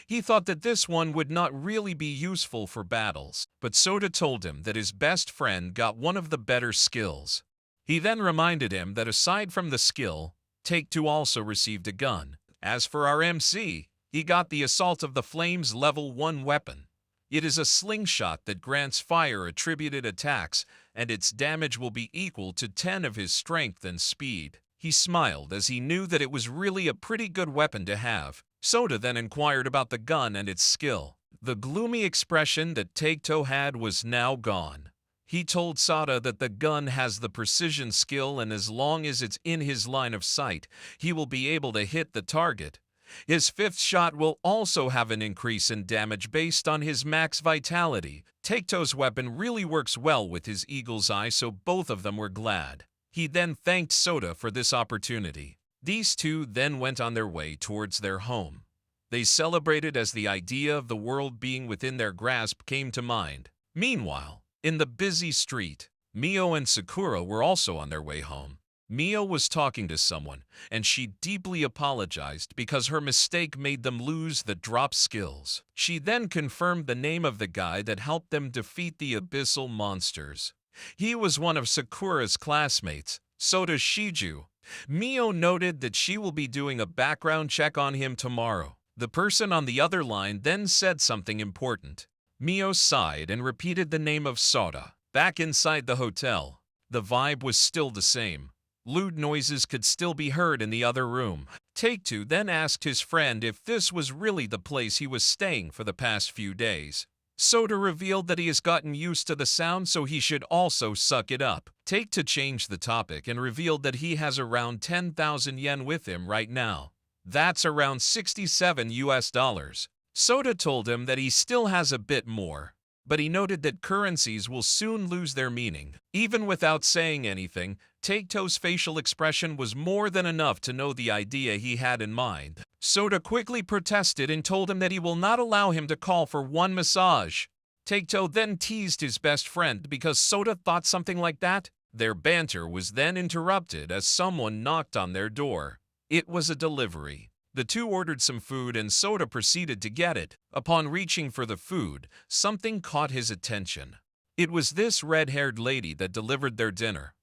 He thought that this one would not really be useful for battles, but Soda told him that his best friend got one of the better skills. He then reminded him that aside from the skill, Take-Two also received a gun. As for our MC, he got the Assault of the Flames Level 1 weapon. It is a slingshot that grants fire-attributed attacks, and its damage will be equal to 10 of his strength and speed. He smiled as he knew that it was really a pretty good weapon to have. Soda then inquired about the gun and its skill. The gloomy expression that Take-Two had was now gone. He told Soda that the gun has the precision skill, and as long as it's in his line of sight, he will be able to hit the target. His fifth shot will also have an increase in damage based on his max vitality. Taketo's weapon really works well with his eagle's eye, so both of them were glad. He then thanked Sota for this opportunity. These two then went on their way towards their home. They celebrated as the idea of the world being within their grasp came to mind. Meanwhile, in the busy street, Mio and Sakura were also on their way home. Mio was talking to someone, and she deeply apologized because her mistake made them lose the drop skills. She then confirmed the name of the guy that helped them defeat the abyssal monsters. He was one of Sakura's classmates, Sota Shiju. Mio noted that she will be doing a background check on him tomorrow. The person on the other line then said something important. Mio sighed and repeated the name of Sota. Back inside the hotel, the vibe was still the same. Lewd noises could still be heard in the other room. Take-Two then asked his friend if this was really the place he was staying for the past few days. Sota revealed that he has gotten used to the sound, so he should also suck it up. Take-Two changed the topic and revealed that he has around 10,000 yen with him right now. That's around $67. Sota told him that he still has a bit more, but he noted that currencies will soon lose their meaning. Even without saying anything, Take-Two's facial expression was more than enough to know the idea he had in mind. Sota quickly protested and told him that he will not allow him to call for one massage. Take-Two then teased his best friend because Sota thought something like that. Their banter was then interrupted as someone knocked on their door. It was a delivery. The two ordered some food and Sota proceeded to get it. Upon reaching for the food, something caught his attention. It was this red-haired lady that delivered their dinner.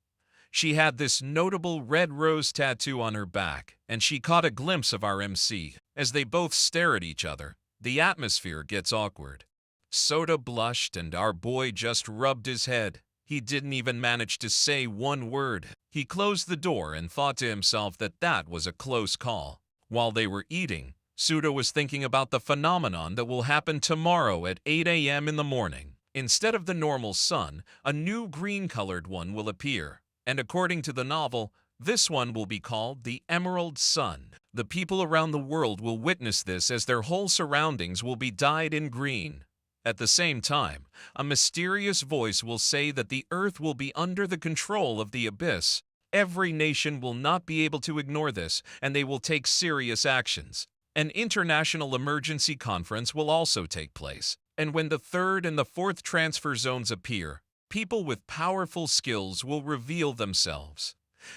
She had this notable red rose tattoo on her back, and she caught a glimpse of our MC. As they both stare at each other, the atmosphere gets awkward. Sota blushed and our boy just rubbed his head. He didn't even manage to say one word. He closed the door and thought to himself that that was a close call. While they were eating, Sota was thinking about the phenomenon that will happen tomorrow at 8 a.m. in the morning. Instead of the normal sun, a new green-colored one will appear. And according to the novel, this one will be called the Emerald Sun. The people around the world will witness this as their whole surroundings will be dyed in green. At the same time, a mysterious voice will say that the earth will be under the control of the abyss. Every nation will not be able to ignore this, and they will take serious actions. An international emergency conference will also take place. And when the third and the fourth transfer zones appear, people with powerful skills will reveal themselves.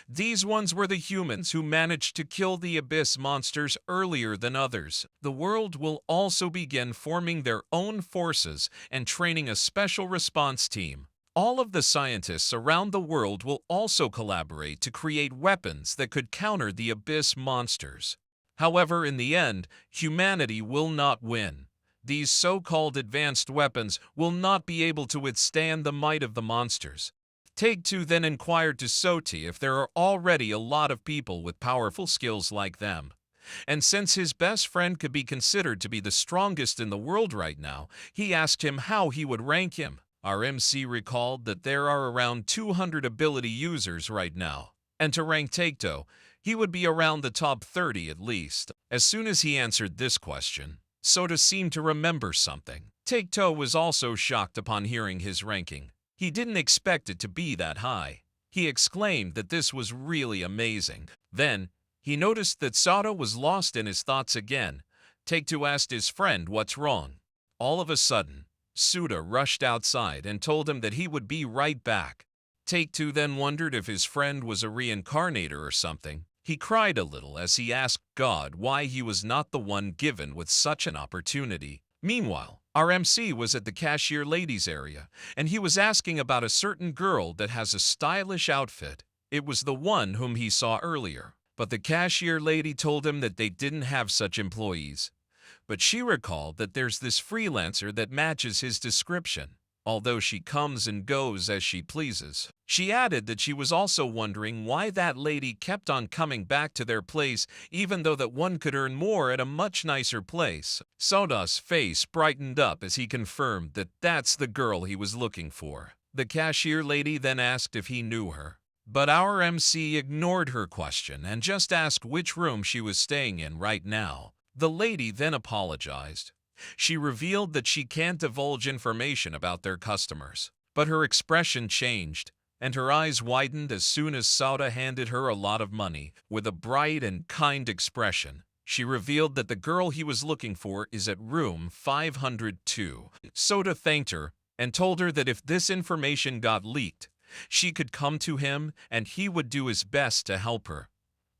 These ones were the humans who managed to kill the abyss monsters earlier than others. The world will also begin forming their own forces and training a special response team. All of the scientists around the world will also collaborate to create weapons that could counter the abyss monsters. However, in the end, humanity will not win. These so-called advanced weapons will not be able to withstand the might of the monsters. Take-Two then inquired to Soti if there are already a lot of people with powerful skills like them. And since his best friend could be considered to be the strongest in the world right now, he asked him how he would rank him. Our MC recalled that there are around 200 ability users right now, and to rank Take-Two, he would be around the top 30 at least. As soon as he answered this question, Sota seemed to remember something. Take-Two was also shocked upon hearing his ranking. He didn't expect it to be that high. He exclaimed that this was really amazing. Then, he noticed that Sota was lost in his thoughts again. Take-Two asked his friend what's wrong. All of a sudden, Sota rushed outside and told him that he would be right back. Take-Two then wondered if his friend was a reincarnator or something. He cried a little as he asked God why he was not the one given with such an opportunity. Meanwhile, our MC was at the cashier ladies area, and he was asking about a certain girl that has a stylish outfit. It was the one whom he saw earlier, but the cashier lady told him that they didn't have such employees. But she recalled that there's this freelancer that matches his description, although she comes and goes as she pleases. She added that she was also wondering why that lady kept on coming back to their place even though that one could earn more at a much nicer place. Soda's face brightened up as he confirmed that that's the girl he was looking for. The cashier lady then asked if he knew her, but our MC ignored her question and just asked which room she was staying in right now. The lady then apologized. She revealed that she can't divulge information about their customers. But her expression changed, and her eyes widened as soon as Soda handed her a lot of money. With a bright and kind expression, she revealed that the girl he was looking for is at room 502. Soda thanked her and told her that if this information got leaked, she could come to him and he would do his best to help her.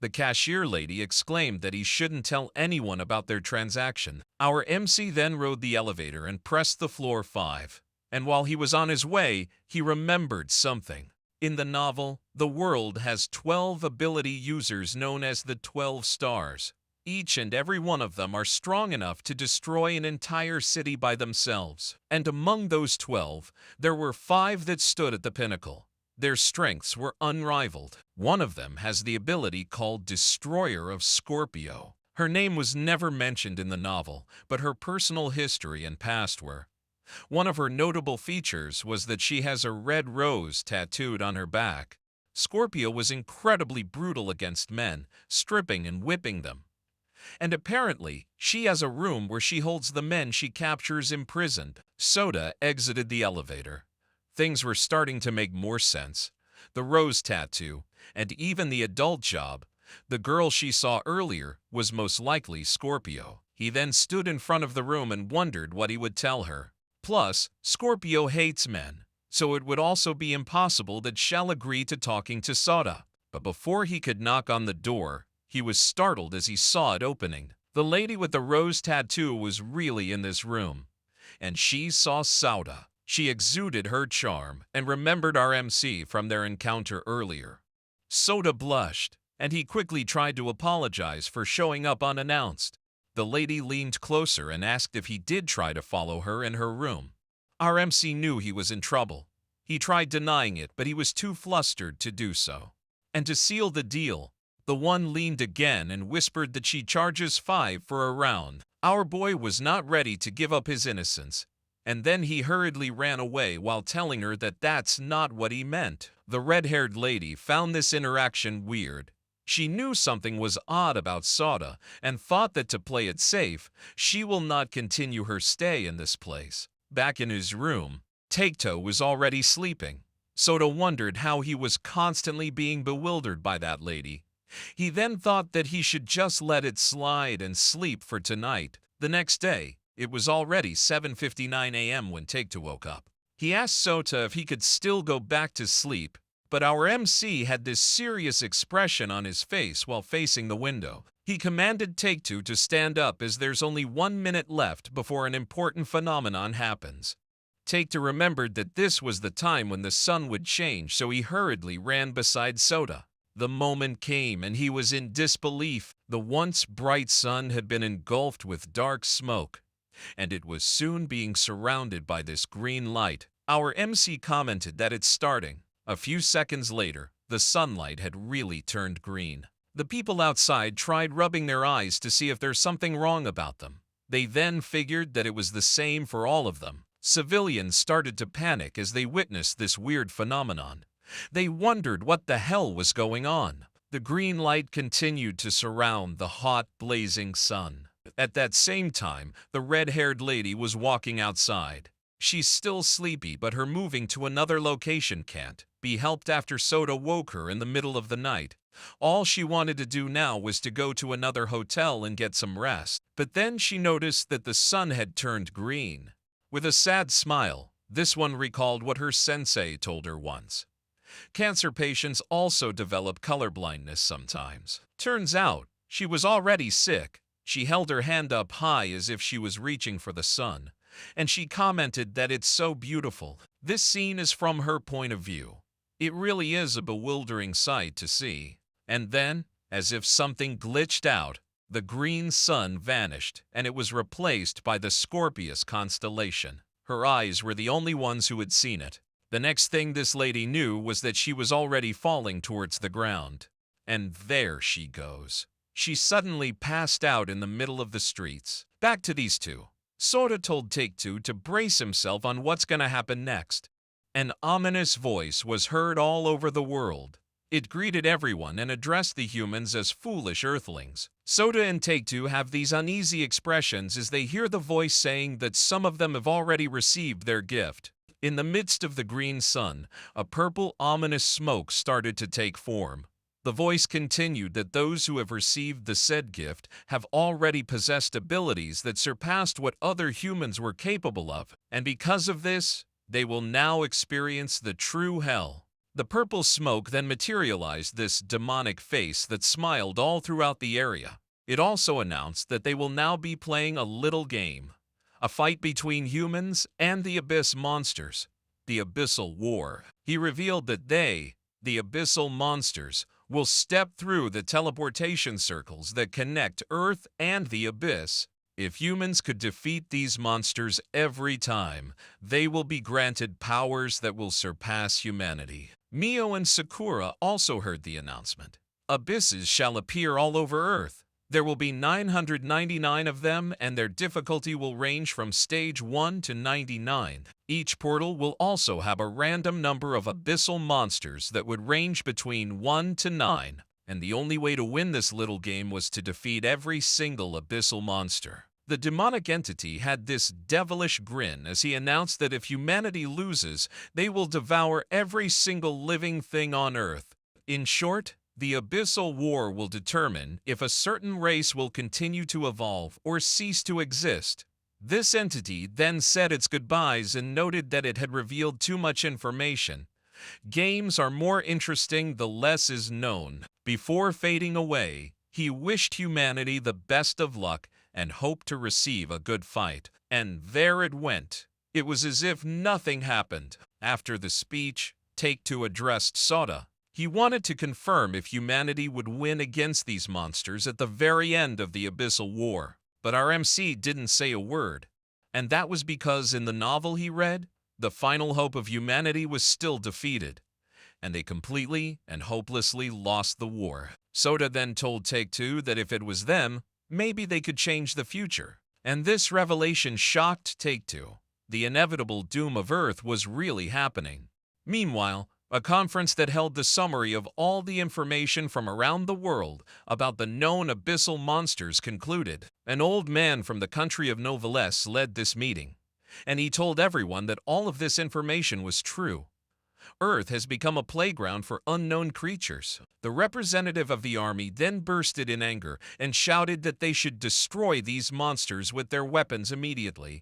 The cashier lady exclaimed that he shouldn't tell anyone about their transaction. Our MC then rode the elevator and pressed the floor 5. And while he was on his way, he remembered something. In the novel, the world has 12 ability users known as the 12 stars. Each and every one of them are strong enough to destroy an entire city by themselves. And among those 12, there were 5 that stood at the pinnacle. Their strengths were unrivaled. One of them has the ability called Destroyer of Scorpio. Her name was never mentioned in the novel, but her personal history and past were. One of her notable features was that she has a red rose tattooed on her back. Scorpio was incredibly brutal against men, stripping and whipping them. And apparently, she has a room where she holds the men she captures imprisoned. Soda exited the elevator. Things were starting to make more sense. The rose tattoo, and even the adult job. The girl she saw earlier was most likely Scorpio. He then stood in front of the room and wondered what he would tell her. Plus, Scorpio hates men, so it would also be impossible that she'll agree to talking to Soda. But before he could knock on the door, he was startled as he saw it opening. The lady with the rose tattoo was really in this room, and she saw Soda. She exuded her charm and remembered our MC from their encounter earlier. Soda blushed, and he quickly tried to apologize for showing up unannounced. The lady leaned closer and asked if he did try to follow her in her room. Our MC knew he was in trouble. He tried denying it, but he was too flustered to do so. And to seal the deal, the one leaned again and whispered that she charges 5 for a round. Our boy was not ready to give up his innocence, and then he hurriedly ran away while telling her that that's not what he meant. The red-haired lady found this interaction weird. She knew something was odd about Soda and thought that to play it safe, she will not continue her stay in this place. Back in his room, Taketo was already sleeping. Soda wondered how he was constantly being bewildered by that lady. He then thought that he should just let it slide and sleep for tonight. The next day, it was already 7:59 a.m. when Taketo woke up. He asked Sota if he could still go back to sleep, but our MC had this serious expression on his face while facing the window. He commanded Taketo to stand up as there's only 1 minute left before an important phenomenon happens. Taketo remembered that this was the time when the sun would change, so he hurriedly ran beside Soda. The moment came and he was in disbelief. The once bright sun had been engulfed with dark smoke, and it was soon being surrounded by this green light. Our MC commented that it's starting. A few seconds later, the sunlight had really turned green. The people outside tried rubbing their eyes to see if there's something wrong about them. They then figured that it was the same for all of them. Civilians started to panic as they witnessed this weird phenomenon. They wondered what the hell was going on. The green light continued to surround the hot, blazing sun. At that same time, the red-haired lady was walking outside. She's still sleepy, but her moving to another location can't be helped after Soda woke her in the middle of the night. All she wanted to do now was to go to another hotel and get some rest. But then she noticed that the sun had turned green. With a sad smile, this one recalled what her sensei told her once. Cancer patients also develop colorblindness sometimes. Turns out, she was already sick. She held her hand up high as if she was reaching for the sun, and she commented that it's so beautiful. This scene is from her point of view. It really is a bewildering sight to see. And then, as if something glitched out, the green sun vanished, and it was replaced by the Scorpius constellation. Her eyes were the only ones who had seen it. The next thing this lady knew was that she was already falling towards the ground. And there she goes. She suddenly passed out in the middle of the streets. Back to these two. Soda told Take-Two to brace himself on what's gonna happen next. An ominous voice was heard all over the world. It greeted everyone and addressed the humans as foolish earthlings. Soda and Take-Two have these uneasy expressions as they hear the voice saying that some of them have already received their gift. In the midst of the green sun, a purple, ominous smoke started to take form. The voice continued that those who have received the said gift have already possessed abilities that surpassed what other humans were capable of, and because of this, they will now experience the true hell. The purple smoke then materialized this demonic face that smiled all throughout the area. It also announced that they will now be playing a little game, a fight between humans and the abyss monsters, the Abyssal War. He revealed that they, the Abyssal monsters, will step through the teleportation circles that connect Earth and the Abyss. If humans could defeat these monsters every time, they will be granted powers that will surpass humanity. Mio and Sakura also heard the announcement. Abysses shall appear all over Earth. There will be 999 of them, and their difficulty will range from stage 1 to 99. Each portal will also have a random number of abyssal monsters that would range between 1 to 9, and the only way to win this little game was to defeat every single abyssal monster. The demonic entity had this devilish grin as he announced that if humanity loses, they will devour every single living thing on Earth. In short, the Abyssal War will determine if a certain race will continue to evolve or cease to exist. This entity then said its goodbyes and noted that it had revealed too much information. Games are more interesting the less is known. Before fading away, he wished humanity the best of luck and hoped to receive a good fight. And there it went. It was as if nothing happened. After the speech, Take-Two addressed Soda. He wanted to confirm if humanity would win against these monsters at the very end of the Abyssal War. But our MC didn't say a word. And that was because in the novel he read, the final hope of humanity was still defeated. And they completely and hopelessly lost the war. Soda then told Take-Two that if it was them, maybe they could change the future. And this revelation shocked Take-Two. The inevitable doom of Earth was really happening. Meanwhile, a conference that held the summary of all the information from around the world about the known abyssal monsters concluded. An old man from the country of Noveless led this meeting, and he told everyone that all of this information was true. Earth has become a playground for unknown creatures. The representative of the army then bursted in anger and shouted that they should destroy these monsters with their weapons immediately.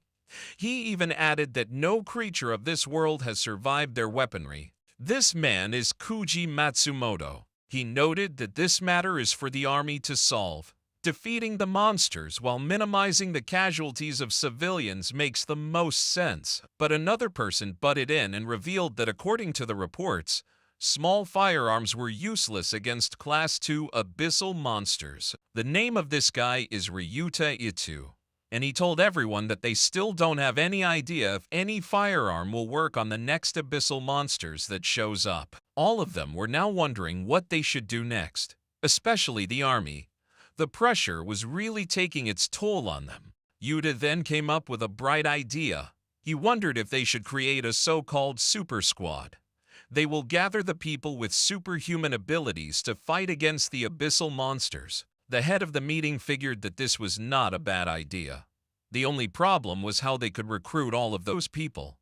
He even added that no creature of this world has survived their weaponry. This man is Kuji Matsumoto. He noted that this matter is for the army to solve. Defeating the monsters while minimizing the casualties of civilians makes the most sense. But another person butted in and revealed that according to the reports, small firearms were useless against Class 2 abyssal monsters. The name of this guy is Ryuta Itu, and he told everyone that they still don't have any idea if any firearm will work on the next abyssal monsters that shows up. All of them were now wondering what they should do next, especially the army. The pressure was really taking its toll on them. Yuta then came up with a bright idea. He wondered if they should create a so-called super squad. They will gather the people with superhuman abilities to fight against the abyssal monsters. The head of the meeting figured that this was not a bad idea. The only problem was how they could recruit all of those people.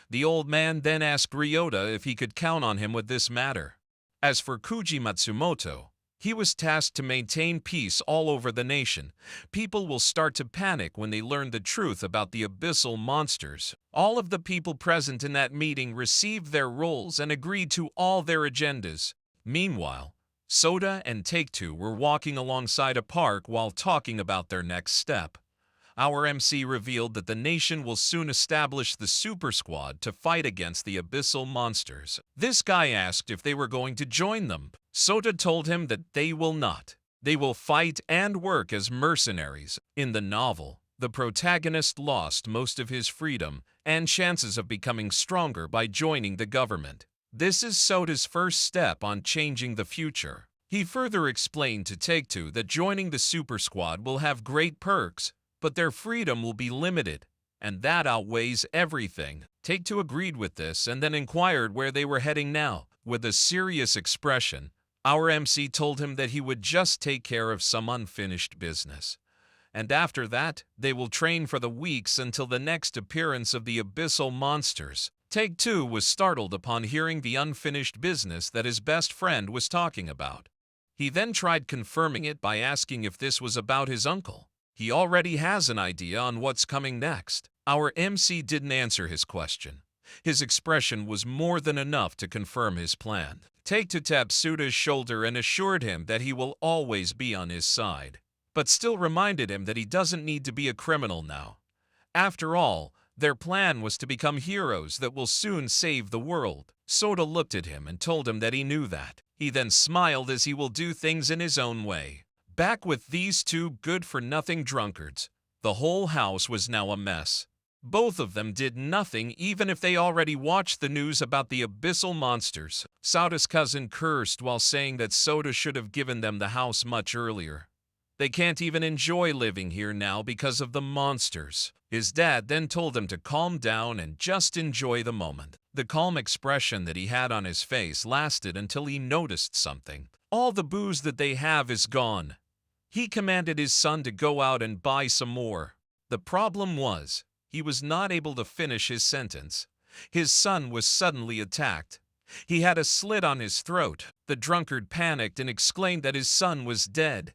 The old man then asked Ryota if he could count on him with this matter. As for Kuji Matsumoto, he was tasked to maintain peace all over the nation. People will start to panic when they learn the truth about the abyssal monsters. All of the people present in that meeting received their roles and agreed to all their agendas. Meanwhile, Soda and Take-Two were walking alongside a park while talking about their next step. Our MC revealed that the nation will soon establish the Super Squad to fight against the abyssal monsters. This guy asked if they were going to join them. Soda told him that they will not. They will fight and work as mercenaries. In the novel, the protagonist lost most of his freedom and chances of becoming stronger by joining the government. This is Soda's first step on changing the future. He further explained to Take-Two that joining the Super Squad will have great perks, but their freedom will be limited, and that outweighs everything. Take-Two agreed with this and then inquired where they were heading now. With a serious expression, Our MC told him that he would just take care of some unfinished business. And after that, they will train for the weeks until the next appearance of the abyssal monsters. Take Two was startled upon hearing the unfinished business that his best friend was talking about. He then tried confirming it by asking if this was about his uncle. He already has an idea on what's coming next. Our MC didn't answer his question. His expression was more than enough to confirm his plan. Take Two tapped Soda's shoulder and assured him that he will always be on his side, but still reminded him that he doesn't need to be a criminal now. After all, their plan was to become heroes that will soon save the world. Soda looked at him and told him that he knew that. He then smiled as he will do things in his own way. Back with these two good-for-nothing drunkards, the whole house was now a mess. Both of them did nothing even if they already watched the news about the abyssal monsters. Soda's cousin cursed while saying that Soda should have given them the house much earlier. They can't even enjoy living here now because of the monsters. His dad then told him to calm down and just enjoy the moment. The calm expression that he had on his face lasted until he noticed something. All the booze that they have is gone. He commanded his son to go out and buy some more. The problem was, he was not able to finish his sentence. His son was suddenly attacked. He had a slit on his throat. The drunkard panicked and exclaimed that his son was dead.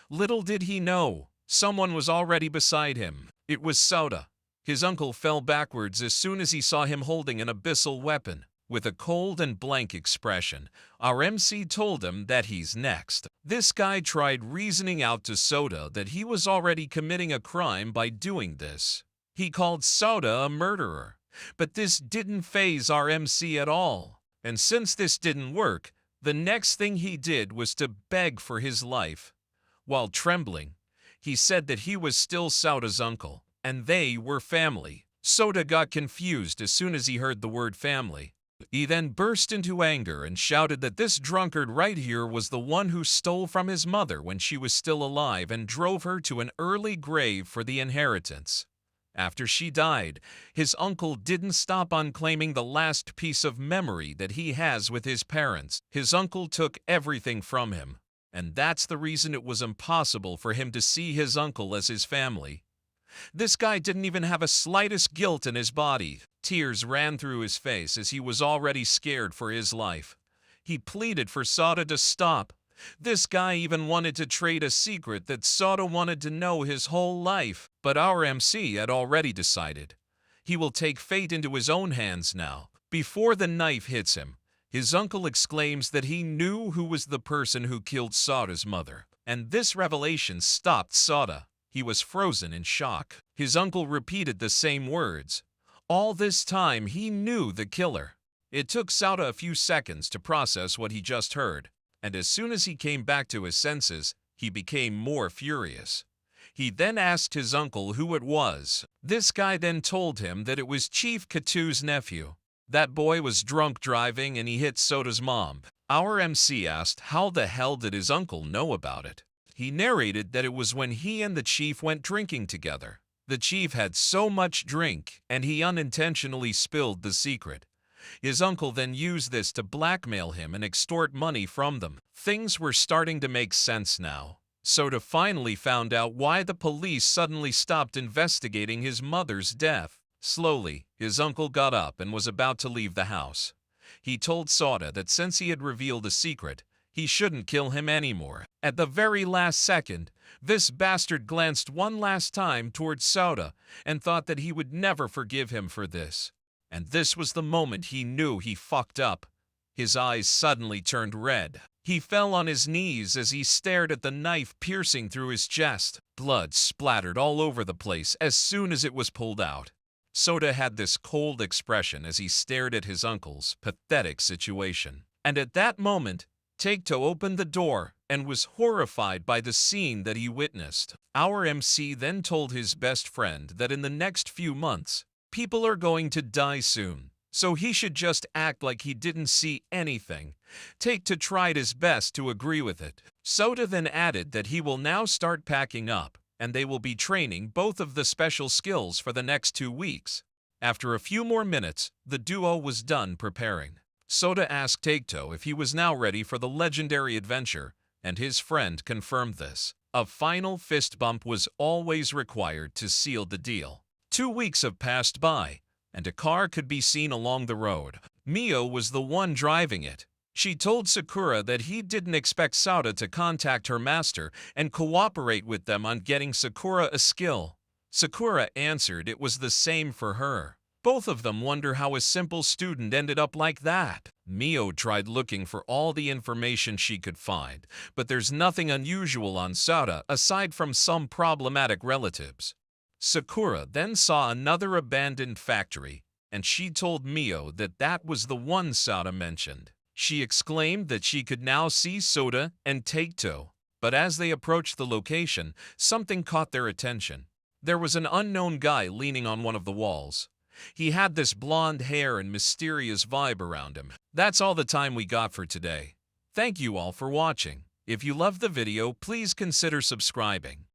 Little did he know, someone was already beside him. It was Soda. His uncle fell backwards as soon as he saw him holding an abyssal weapon. With a cold and blank expression, our MC told him that he's next. This guy tried reasoning out to Soda that he was already committing a crime by doing this. He called Soda a murderer, but this didn't faze our MC at all. And since this didn't work, the next thing he did was to beg for his life. While trembling, he said that he was still Soda's uncle, and they were family. Soda got confused as soon as he heard the word family. He then burst into anger and shouted that this drunkard right here was the one who stole from his mother when she was still alive and drove her to an early grave for the inheritance. After she died, his uncle didn't stop on claiming the last piece of memory that he has with his parents. His uncle took everything from him, and that's the reason it was impossible for him to see his uncle as his family. This guy didn't even have a slightest guilt in his body. Tears ran through his face as he was already scared for his life. He pleaded for Soda to stop. This guy even wanted to trade a secret that Soda wanted to know his whole life. But our MC had already decided. He will take fate into his own hands now. Before the knife hits him, his uncle exclaims that he knew who was the person who killed Soda's mother. And this revelation stopped Soda. He was frozen in shock. His uncle repeated the same words. All this time, he knew the killer. It took Soda a few seconds to process what he just heard, and as soon as he came back to his senses, he became more furious. He then asked his uncle who it was. This guy then told him that it was Chief Katu's nephew. That boy was drunk driving and he hit Soda's mom. Our MC asked how the hell did his uncle know about it. He narrated that it was when he and the chief went drinking together. The chief had so much drink, and he unintentionally spilled the secret. His uncle then used this to blackmail him and extort money from them. Things were starting to make sense now. Soda finally found out why the police suddenly stopped investigating his mother's death. Slowly, his uncle got up and was about to leave the house. He told Soda that since he had revealed a secret, he shouldn't kill him anymore. At the very last second, this bastard glanced one last time towards Soda and thought that he would never forgive him for this. And this was the moment he knew he fucked up. His eyes suddenly turned red. He fell on his knees as he stared at the knife piercing through his chest. Blood splattered all over the place as soon as it was pulled out. Soda had this cold expression as he stared at his uncle's pathetic situation. And at that moment, Take Two opened the door and was horrified by the scene that he witnessed. Our MC then told his best friend that in the next few months, people are going to die soon, so he should just act like he didn't see anything. Take Two tried his best to agree with it. Soda then added that he will now start packing up, and they will be training both of the special skills for the next 2 weeks. After a few more minutes, the duo was done preparing. Sota asked Taketo if he was now ready for the legendary adventure, and his friend confirmed this. A final fist bump was always required to seal the deal. 2 weeks have passed by, and a car could be seen along the road. Mio was the one driving it. She told Sakura that he didn't expect Sota to contact her master and cooperate with them on getting Sakura a skill. Sakura answered it was the same for her. Both of them wonder how a simple student ended up like that. Mio tried looking for all the information she could find, but there's nothing unusual on Sota aside from some problematic relatives. Sakura then saw another abandoned factory, and she told Mio that that was the one Sota mentioned. She exclaimed that she could now see Sota and Taketo, but as they approached the location, something caught their attention. There was an unknown guy leaning on one of the walls. He had this blonde hair and mysterious vibe around him. That's all the time we got for today. Thank you all for watching. If you loved the video, please consider subscribing.